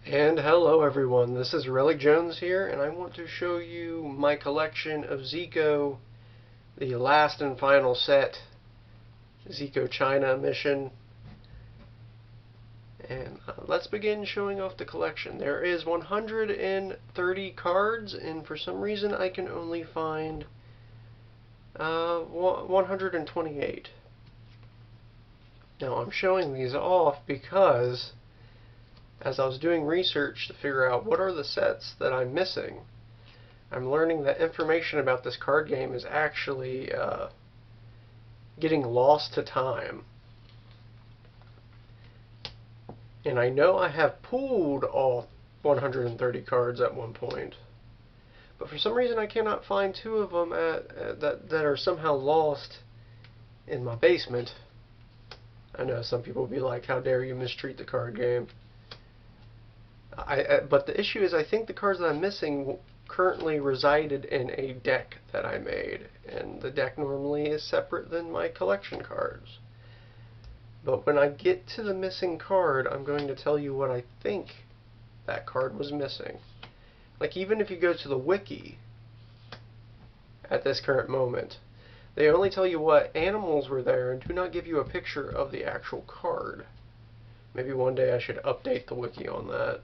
And hello everyone, this is Relic Jones here, and I want to show you my collection of Xeko, the last and final set, Xeko China Mission. And let's begin showing off the collection. There is 130 cards, and for some reason I can only find 128. Now I'm showing these off because as I was doing research to figure out what are the sets that I'm missing, I'm learning that information about this card game is actually getting lost to time. And I know I have pulled all 130 cards at one point, but for some reason I cannot find two of them that are somehow lost in my basement. I know some people will be like, how dare you mistreat the card game. But the issue is I think the cards that I'm missing currently resided in a deck that I made, and the deck normally is separate than my collection cards. But when I get to the missing card, I'm going to tell you what I think that card was missing. Like, even if you go to the wiki at this current moment, they only tell you what animals were there and do not give you a picture of the actual card. Maybe one day I should update the wiki on that.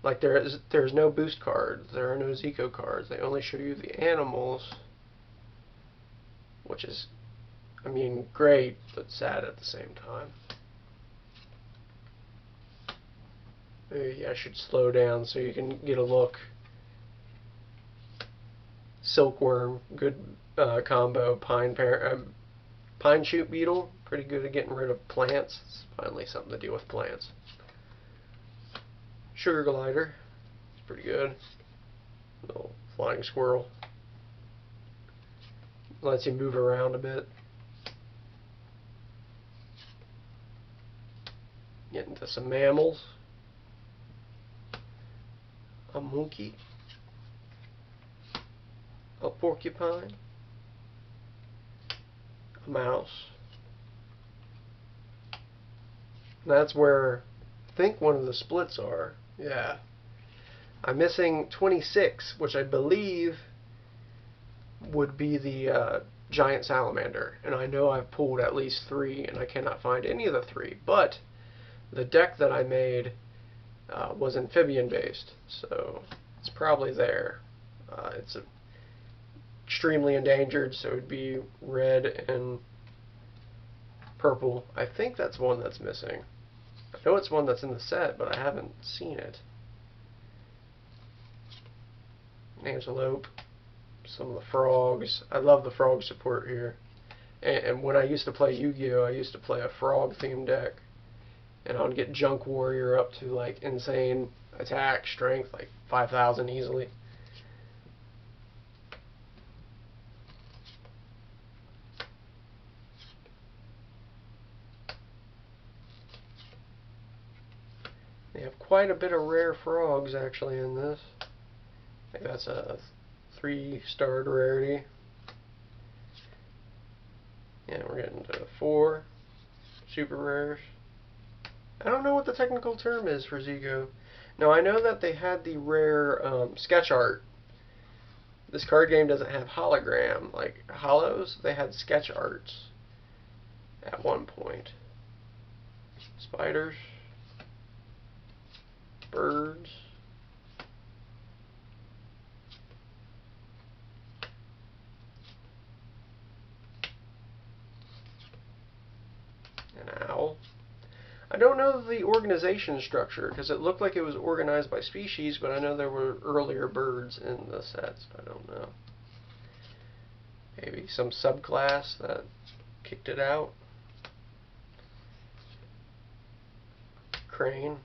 Like, there's no boost cards, there are no Xeko cards, they only show you the animals, which is, I mean, great, but sad at the same time. Maybe I should slow down so you can get a look. Silkworm, good combo. Pine shoot beetle, pretty good at getting rid of plants. It's finally something to deal with plants. Sugar glider, it's pretty good. Little flying squirrel. Lets you move around a bit. Get into some mammals. A monkey. A porcupine. A mouse. And that's where I think one of the splits are. Yeah. I'm missing 26, which I believe would be the giant salamander. And I know I've pulled at least 3, and I cannot find any of the 3. But the deck that I made was amphibian based, so it's probably there. It's extremely endangered, so it would be red and purple. I think that's one that's missing. I know it's one that's in the set, but I haven't seen it. An antelope, some of the frogs. I love the frog support here. And when I used to play Yu-Gi-Oh, I used to play a frog themed deck. And I would get Junk Warrior up to like insane attack, strength, like 5,000 easily. They have quite a bit of rare frogs actually in this. I think that's a 3-starred rarity. And we're getting to 4 super rares. I don't know what the technical term is for Xeko. Now, I know that they had the rare sketch art. This card game doesn't have hologram like holos. They had sketch arts at one point. Spiders. Birds. An owl. I don't know the organization structure because it looked like it was organized by species, but I know there were earlier birds in the sets. I don't know. Maybe some subclass that kicked it out. Crane.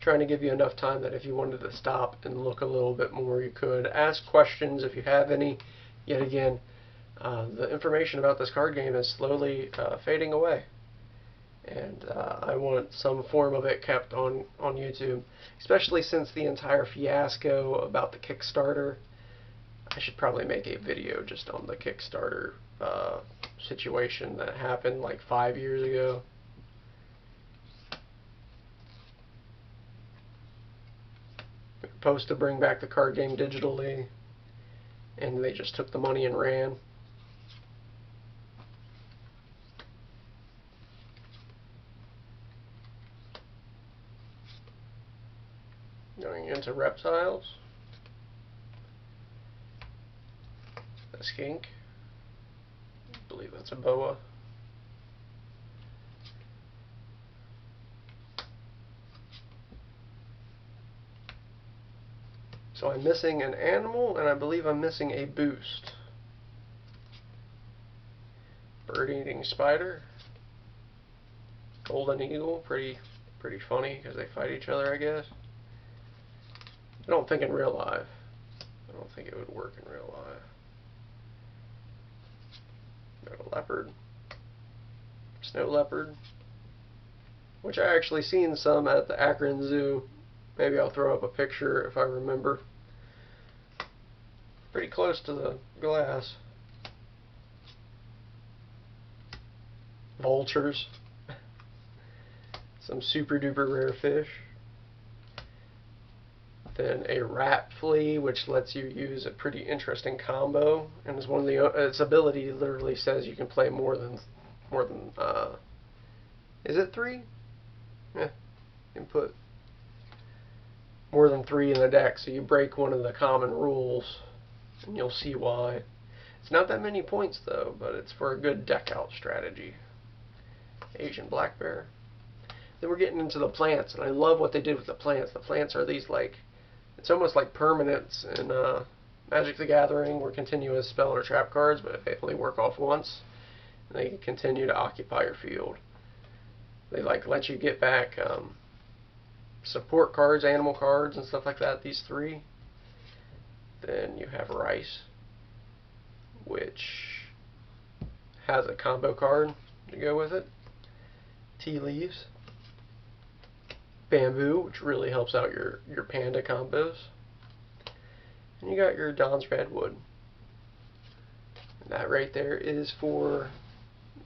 Trying to give you enough time that if you wanted to stop and look a little bit more, you could. Ask questions if you have any. Yet again, the information about this card game is slowly fading away, and I want some form of it kept on YouTube, especially since the entire fiasco about the Kickstarter. I should probably make a video just on the Kickstarter situation that happened like 5 years ago. supposed to bring back the card game digitally, and they just took the money and ran. Going into reptiles. A skink. I believe that's a boa. So I'm missing an animal, and I believe I'm missing a boost. Bird-eating spider. Golden eagle, pretty funny because they fight each other, I guess. I don't think in real life. I don't think it would work in real life. Got a leopard. Snow leopard. Which I actually seen some at the Akron Zoo. Maybe I'll throw up a picture if I remember. Pretty close to the glass. Vultures. Some super duper rare fish. Then a rat flea, which lets you use a pretty interesting combo, and is one of the its ability literally says you can play more than is it 3? Yeah, you can put more than 3 in the deck, so you break one of the common rules, and you'll see why. It's not that many points though, but it's for a good deck out strategy. Asian black bear. Then we're getting into the plants, and I love what they did with the plants. The plants are these it's almost like permanents in Magic the Gathering, where continuous spell or trap cards, but they only work off once, and they continue to occupy your field. They let you get back support cards, animal cards, and stuff like that, these 3. Then you have rice, which has a combo card to go with it. Tea leaves. Bamboo, which really helps out your panda combos. And you got your Don's Redwood. And that right there is for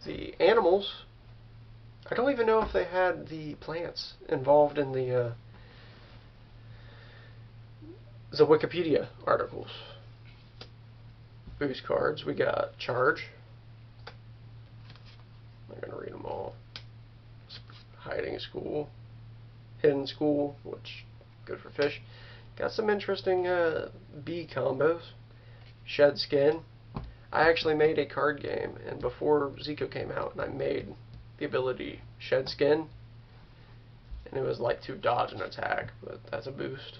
the animals. I don't even know if they had the plants involved in the Wikipedia articles. Boost cards, we got Charge. I'm not going to read them all. Hiding School. Hidden School, which good for fish. Got some interesting bee combos. Shed Skin. I actually made a card game, and before Xeko came out, and I made the ability Shed Skin, and it was like to dodge an attack, but that's a boost.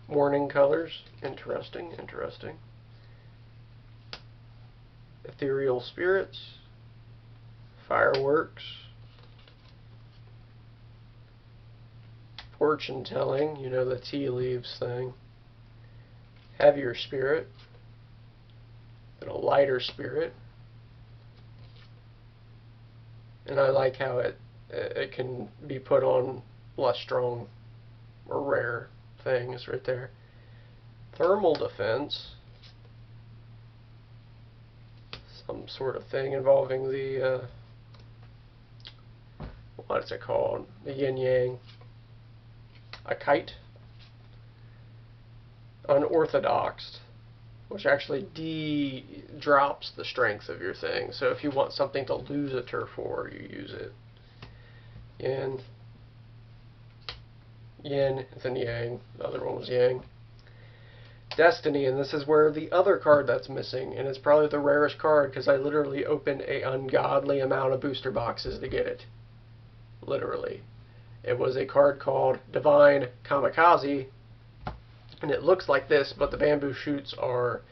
Warning colors. Interesting. Ethereal Spirits. Fireworks. Fortune telling, you know, the tea leaves thing. Heavier Spirit. Then a lighter spirit. And I like how it can be put on less strong or rare things right there. Thermal defense. Some sort of thing involving the what's it called? The yin yang. A kite. Unorthodox, which actually drops the strength of your thing. So if you want something to lose a turf for, you use it. Yin. Yin, then yang. The other one was yang. Destiny, and this is where the other card that's missing, and it's probably the rarest card because I literally opened an ungodly amount of booster boxes to get it. Literally. It was a card called Divine Kamikaze, and it looks like this, but the bamboo shoots are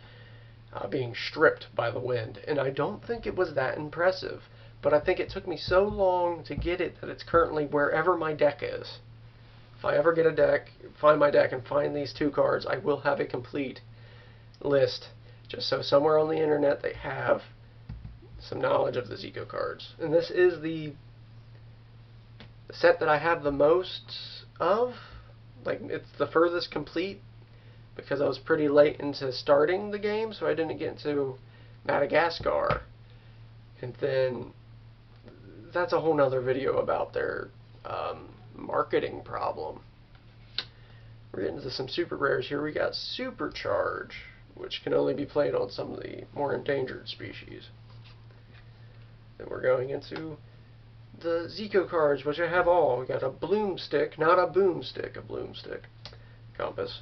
being stripped by the wind. And I don't think it was that impressive, but I think it took me so long to get it that it's currently wherever my deck is. If I ever get a deck, find my deck, and find these 2 cards, I will have a complete list, just so somewhere on the internet they have some knowledge of the Xeko cards. And this is the set that I have the most of. Like, it's the furthest complete because I was pretty late into starting the game, so I didn't get into Madagascar. And then that's a whole nother video about their marketing problem. we're getting to some super rares here. We got Supercharge, which can only be played on some of the more endangered species. Then we're going into the Xeko cards, which I have all. We got a Bloomstick, not a boomstick, a Bloomstick. Compass.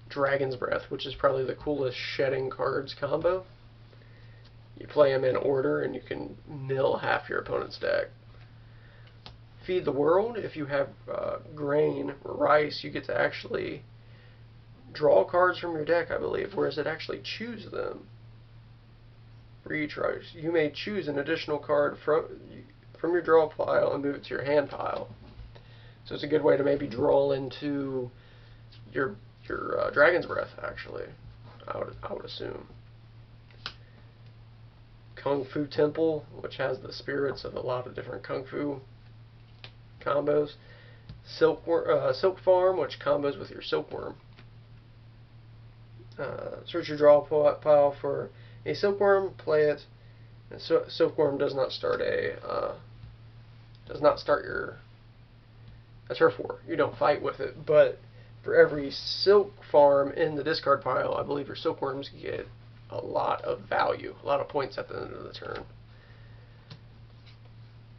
Dragon's Breath, which is probably the coolest shedding cards combo. You play them in order and you can mill half your opponent's deck. Feed the World, if you have grain or rice, you get to actually draw cards from your deck, I believe, whereas it actually choose them. For each rice, you may choose an additional card from your draw pile and move it to your hand pile. So it's a good way to maybe draw into your Dragon's Breath, actually, I would assume. Kung Fu Temple, which has the spirits of a lot of different Kung Fu combos. Silk Farm, which combos with your Silkworm. Search your draw pile for a Silkworm, play it. And Silkworm does not start a turf war. You don't fight with it, but for every Silk Farm in the discard pile, I believe your Silkworms get a lot of value, a lot of points at the end of the turn,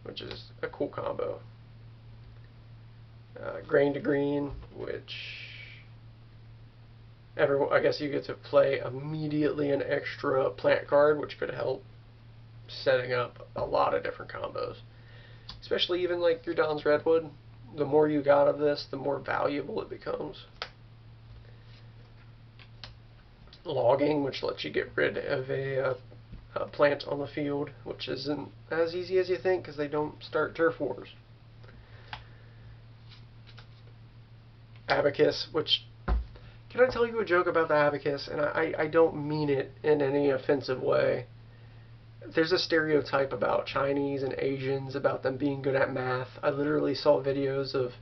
which is a cool combo. Grain to Green, which I guess you get to play immediately an extra plant card, which could help setting up a lot of different combos. Especially even like your Don's Redwood. The more you got of this, the more valuable it becomes. Logging, which lets you get rid of a plant on the field, which isn't as easy as you think because they don't start turf wars. Abacus, which, can I tell you a joke about the abacus? And I don't mean it in any offensive way. There's a stereotype about Chinese and Asians, about them being good at math. I literally saw videos of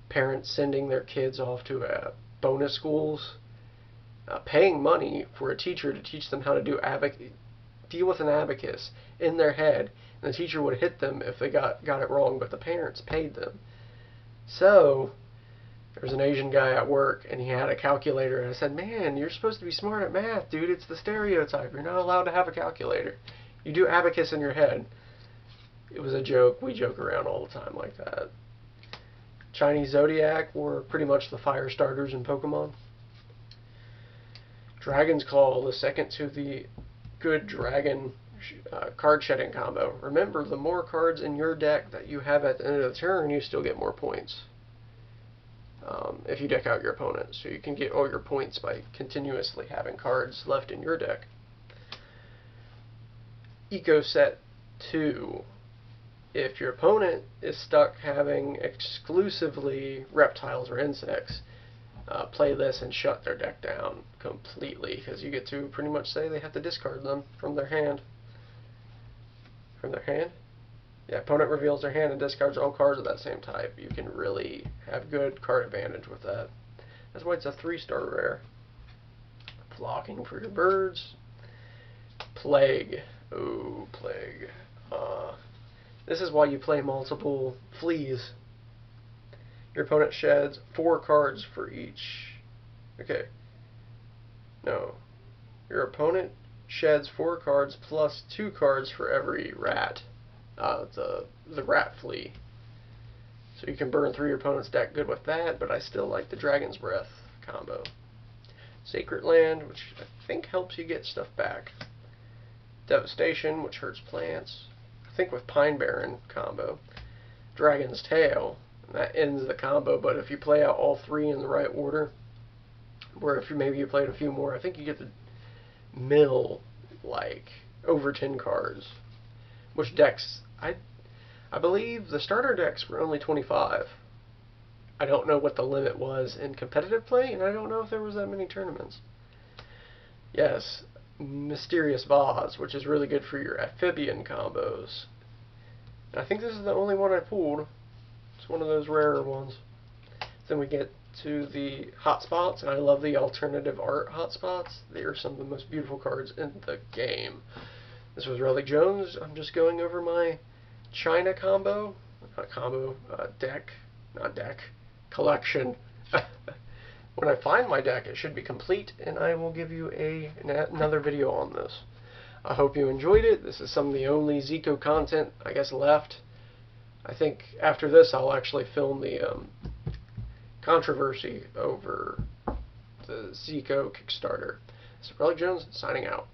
parents sending their kids off to bonus schools, paying money for a teacher to teach them how to deal with an abacus in their head, and the teacher would hit them if they got it wrong, but the parents paid them. So there was an Asian guy at work, and he had a calculator, and I said, man, you're supposed to be smart at math, dude. It's the stereotype. You're not allowed to have a calculator. You do abacus in your head. It was a joke. We joke around all the time like that. Chinese Zodiac were pretty much the fire starters in Pokemon. Dragon's Claw, the second to the good dragon card shedding combo. Remember, the more cards in your deck that you have at the end of the turn, you still get more points. If you deck out your opponent. So you can get all your points by continuously having cards left in your deck. Eco Set 2. If your opponent is stuck having exclusively reptiles or insects, play this and shut their deck down completely, because you get to pretty much say they have to discard them from their hand. From their hand? Yeah, opponent reveals their hand and discards all cards of that same type. You can really have good card advantage with that. That's why it's a 3-star rare. Flocking for your birds. Plague. Oh, Plague. This is why you play multiple fleas. Your opponent sheds 4 cards for each. Okay. No. Your opponent sheds 4 cards plus 2 cards for every rat. The rat flea. So you can burn through your opponent's deck good with that, but I still like the Dragon's Breath combo. Sacred Land, which I think helps you get stuff back. Devastation, which hurts plants. I think with Pine Barren combo. Dragon's Tail, and that ends the combo, but if you play out all 3 in the right order, or if maybe you played a few more, I think you get to mill like over 10 cards. Which decks, I believe the starter decks were only 25. I don't know what the limit was in competitive play, and I don't know if there was that many tournaments. Yes, Mysterious Vase, which is really good for your amphibian combos. And I think this is the only one I pulled. It's one of those rarer ones. Then we get to the hotspots, and I love the alternative art hotspots. They are some of the most beautiful cards in the game. This was Relic Jones. I'm just going over my China combo, collection. when I find my deck, it should be complete, and I will give you another video on this. I hope you enjoyed it. This is some of the only Xeko content, I guess, left. I think after this, I'll actually film the controversy over the Xeko Kickstarter. So, Relic Jones, signing out.